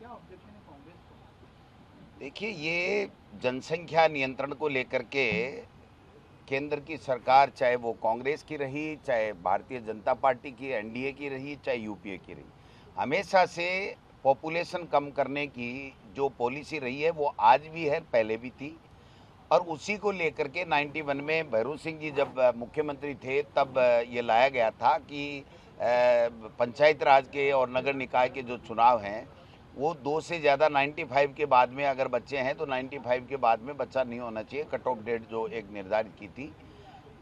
क्या ऑब्जेक्शन है कांग्रेस को? देखिए, ये जनसंख्या नियंत्रण को लेकर के केंद्र की सरकार, चाहे वो कांग्रेस की रही, चाहे भारतीय जनता पार्टी की एनडीए की रही, चाहे यूपीए की रही, हमेशा से पॉपुलेशन कम करने की जो पॉलिसी रही है वो आज भी है, पहले भी थी। और उसी को लेकर के 91 में भैरू सिंह जी जब मुख्यमंत्री थे तब ये लाया गया था कि पंचायत राज के और नगर निकाय के जो चुनाव हैं वो 2 से ज़्यादा 95 के बाद में अगर बच्चे हैं तो 95 के बाद में बच्चा नहीं होना चाहिए, कट ऑफ डेट जो एक निर्धारित की थी।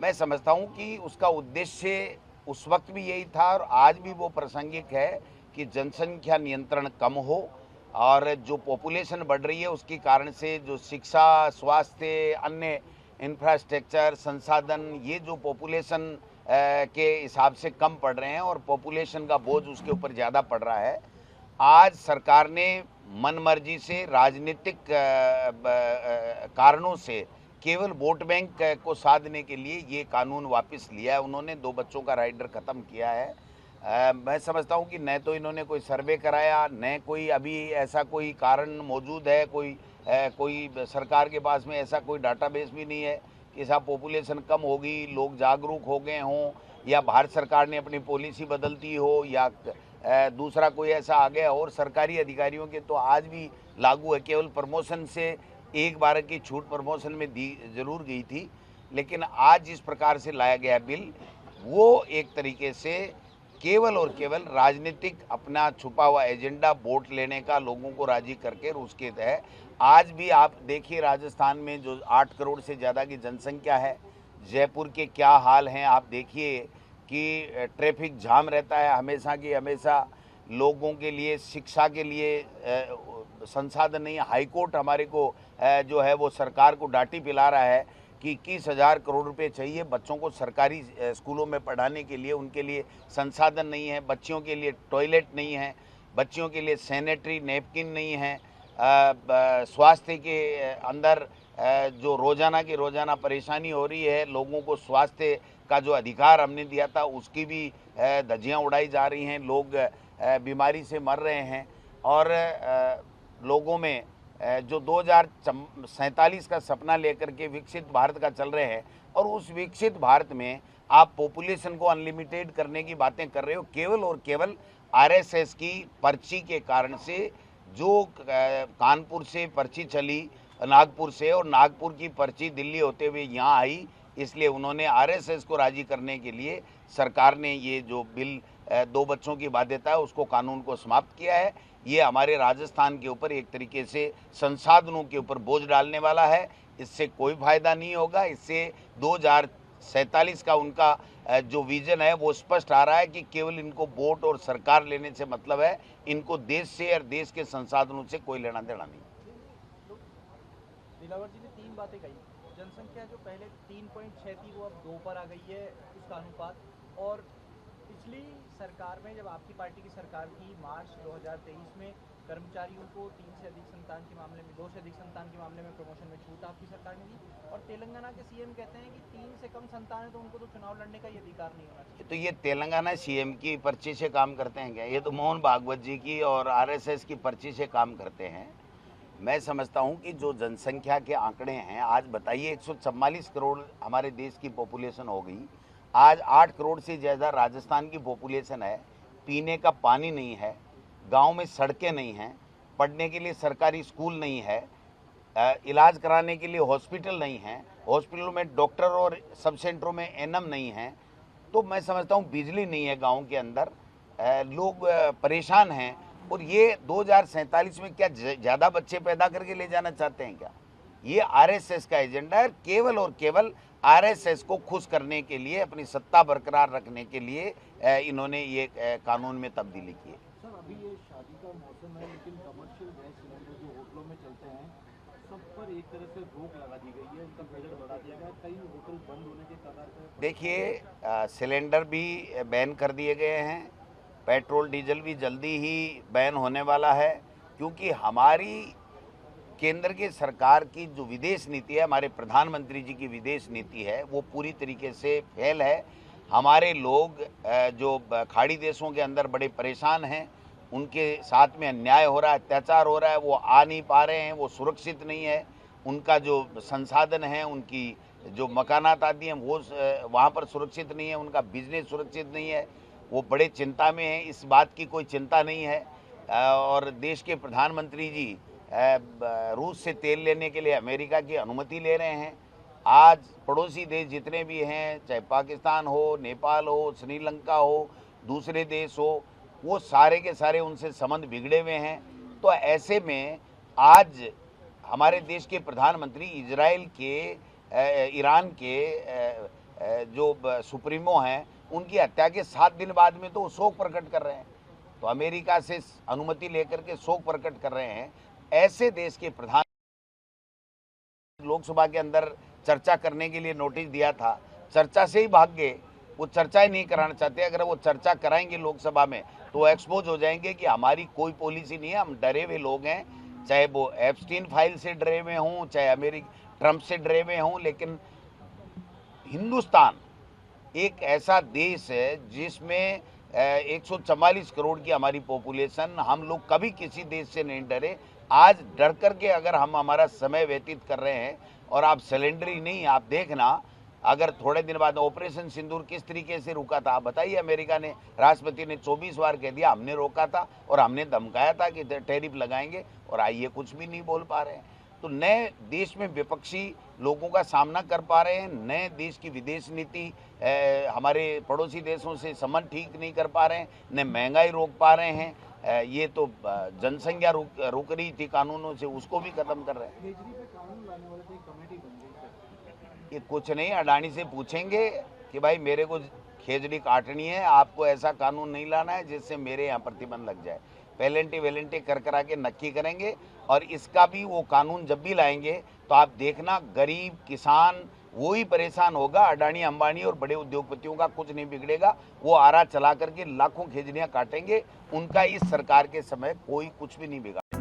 मैं समझता हूँ कि उसका उद्देश्य उस वक्त भी यही था और आज भी वो प्रासंगिक है कि जनसंख्या नियंत्रण कम हो और जो पॉपुलेशन बढ़ रही है उसके कारण से जो शिक्षा, स्वास्थ्य, अन्य इंफ्रास्ट्रक्चर, संसाधन, ये जो पॉपुलेशन के हिसाब से कम पड़ रहे हैं और पॉपुलेशन का बोझ उसके ऊपर ज़्यादा पड़ रहा है। आज सरकार ने मनमर्जी से राजनीतिक कारणों से केवल वोट बैंक को साधने के लिए ये कानून वापस लिया है उन्होंने, 2 बच्चों का राइडर ख़त्म किया है। मैं समझता हूँ कि न तो इन्होंने कोई सर्वे कराया, न कोई अभी ऐसा कोई कारण मौजूद है, कोई सरकार के पास में ऐसा कोई डाटाबेस भी नहीं है कि साहब पॉपुलेशन कम होगी, लोग जागरूक हो गए हों, या भारत सरकार ने अपनी पॉलिसी बदलती हो, या दूसरा कोई ऐसा आ गया। और सरकारी अधिकारियों के तो आज भी लागू है, केवल प्रमोशन से 1/12 की छूट प्रमोशन में दी जरूर गई थी, लेकिन आज जिस प्रकार से लाया गया बिल, वो एक तरीके से केवल और केवल राजनीतिक अपना छुपा हुआ एजेंडा वोट लेने का, लोगों को राजी करके उसके तहत आज भी आप देखिए राजस्थान में जो 8 करोड़ से ज़्यादा की जनसंख्या है, जयपुर के क्या हाल हैं आप देखिए कि ट्रैफिक जाम रहता है हमेशा की हमेशा, लोगों के लिए शिक्षा के लिए संसाधन नहीं। हाईकोर्ट हमारे को जो है वो सरकार को डांटी पिला रहा है कि 21,000 करोड़ रुपए चाहिए बच्चों को सरकारी स्कूलों में पढ़ाने के लिए, उनके लिए संसाधन नहीं है, बच्चियों के लिए टॉयलेट नहीं है, बच्चियों के लिए सैनिटरी नैपकिन नहीं है, स्वास्थ्य के अंदर जो रोज़ाना की रोज़ाना परेशानी हो रही है, लोगों को स्वास्थ्य का जो अधिकार हमने दिया था उसकी भी धज्जियाँ उड़ाई जा रही हैं, लोग बीमारी से मर रहे हैं। और लोगों में जो 2047 का सपना लेकर के विकसित भारत का चल रहे हैं, और उस विकसित भारत में आप पॉपुलेशन को अनलिमिटेड करने की बातें कर रहे हो केवल और केवल आरएसएस की पर्ची के कारण से। जो कानपुर से पर्ची चली नागपुर से, और नागपुर की पर्ची दिल्ली होते हुए यहाँ आई, इसलिए उन्होंने आरएसएस को राजी करने के लिए सरकार ने ये जो बिल 2 बच्चों की बाध्यता है उसको, कानून को समाप्त किया है। ये हमारे राजस्थान के ऊपर एक तरीके से संसाधनों के ऊपर बोझ डालने वाला है, इससे कोई फायदा नहीं होगा। इससे 2047 का उनका जो विजन है वो स्पष्ट आ रहा है कि केवल इनको वोट और सरकार लेने से मतलब है, इनको देश से और देश के संसाधनों से कोई लेना देना नहीं। दिलावर जी ने 3 बातें कही। जनसंख्या जो पहले 3.6 थी वो अब 2 पर आ गई है उसका अनुपात, और पिछली सरकार में जब आपकी पार्टी की सरकार थी मार्च 2023 में कर्मचारियों को 3 से अधिक संतान के मामले में, 2 से अधिक संतान के मामले में प्रमोशन में छूट आपकी सरकार ने दी, और तेलंगाना के सीएम कहते हैं कि 3 से कम संतान है तो उनको तो चुनाव लड़ने का ही अधिकार नहीं होना चाहिए। तो ये तेलंगाना सीएम की पर्ची से काम करते हैं क्या? ये तो मोहन भागवत जी की और आरएसएस की पर्ची से काम करते हैं। मैं समझता हूँ कि जो जनसंख्या के आंकड़े हैं, आज बताइए 144 करोड़ हमारे देश की पॉपुलेशन हो गई, आज 8 करोड़ से ज़्यादा राजस्थान की पॉपुलेशन है, पीने का पानी नहीं है, गांव में सड़कें नहीं हैं, पढ़ने के लिए सरकारी स्कूल नहीं है, इलाज कराने के लिए हॉस्पिटल नहीं है, हॉस्पिटलों में डॉक्टर और सब सेंटरों में एनएम नहीं है, तो मैं समझता हूँ बिजली नहीं है गांव के अंदर, लोग परेशान हैं। और ये 2047 में क्या ज़्यादा बच्चे पैदा करके ले जाना चाहते हैं क्या? ये आरएसएस का एजेंडा है, केवल और केवल आरएसएस को खुश करने के लिए, अपनी सत्ता बरकरार रखने के लिए इन्होंने ये कानून में तब्दीली की है। सर, अभी ये शादी का मौसम है लेकिन कमर्शियल गैस सिलेंडर जो होटलों में चलते हैं सब पर एक तरह से रोक लगा दी गई है, उनका बजट बढ़ा दिया गया, कई होटल बंद होने के कगार पर। देखिए, सिलेंडर भी बैन कर दिए गए हैं, पेट्रोल डीजल भी जल्दी ही बैन होने वाला है, क्योंकि हमारी केंद्र की सरकार की जो विदेश नीति है, हमारे प्रधानमंत्री जी की विदेश नीति है, वो पूरी तरीके से फेल है। हमारे लोग जो खाड़ी देशों के अंदर बड़े परेशान हैं, उनके साथ में अन्याय हो रहा है, अत्याचार हो रहा है, वो आ नहीं पा रहे हैं, वो सुरक्षित नहीं है, उनका जो संसाधन है, उनकी जो मकानात आदि हैं वो वहाँ पर सुरक्षित नहीं है, उनका बिजनेस सुरक्षित नहीं है, वो बड़े चिंता में हैं। इस बात की कोई चिंता नहीं है। और देश के प्रधानमंत्री जी रूस से तेल लेने के लिए अमेरिका की अनुमति ले रहे हैं। आज पड़ोसी देश जितने भी हैं, चाहे पाकिस्तान हो, नेपाल हो, श्रीलंका हो, दूसरे देश हो, वो सारे के सारे उनसे संबंध बिगड़े हुए हैं। तो ऐसे में आज हमारे देश के प्रधानमंत्री इजराइल के ईरान के जो सुप्रीमो हैं, उनकी हत्या के 7 दिन बाद में तो शोक प्रकट कर रहे हैं। तो अमेरिका से अनुमति लेकर के शोक प्रकट कर रहे हैं। ऐसे देश के प्रधान लोकसभा के अंदर चर्चा करने के लिए नोटिस दिया था, चर्चा से ही भाग गए। वो चर्चा ही नहीं कराना चाहते। अगर वो चर्चा कराएंगे लोकसभा में तो एक्सपोज हो जाएंगे कि हमारी कोई पॉलिसी नहीं है, हम डरे हुए लोग हैं। चाहे वो एप्स्टीन फाइल से डरे हुए हों, चाहे ट्रंप से डरे हुए हों, लेकिन हिंदुस्तान एक ऐसा देश है जिसमें 144 करोड़ की हमारी पॉपुलेशन, हम लोग कभी किसी देश से नहीं डरे। आज डर करके अगर हम हमारा समय व्यतीत कर रहे हैं, और आप सिलेंडर नहीं, आप देखना अगर थोड़े दिन बाद ऑपरेशन सिंदूर किस तरीके से रुका था, आप बताइए। अमेरिका ने, राष्ट्रपति ने 24 बार कह दिया हमने रोका था और हमने धमकाया था कि टैरिफ लगाएंगे, और आइए कुछ भी नहीं बोल पा रहे हैं। तो नए देश में विपक्षी लोगों का सामना कर पा रहे हैं, नए देश की विदेश नीति हमारे पड़ोसी देशों से संबंध ठीक नहीं कर पा रहे हैं, न महंगाई रोक पा रहे हैं। ये तो जनसंख्या रुक रही थी कानूनों से, उसको भी खत्म कर रहे हैं। ये कुछ नहीं, अडानी से पूछेंगे कि भाई मेरे को खेजड़ी काटनी है, आपको ऐसा कानून नहीं लाना है जिससे मेरे यहाँ प्रतिबंध लग जाए। पेलेंटी वेलेंटी कर करा के नक्की करेंगे, और इसका भी वो कानून जब भी लाएंगे तो आप देखना गरीब किसान वो ही परेशान होगा। अडानी अंबानी और बड़े उद्योगपतियों का कुछ नहीं बिगड़ेगा। वो आरा चला करके लाखों खेजड़ियाँ काटेंगे, उनका इस सरकार के समय कोई कुछ भी नहीं बिगाड़।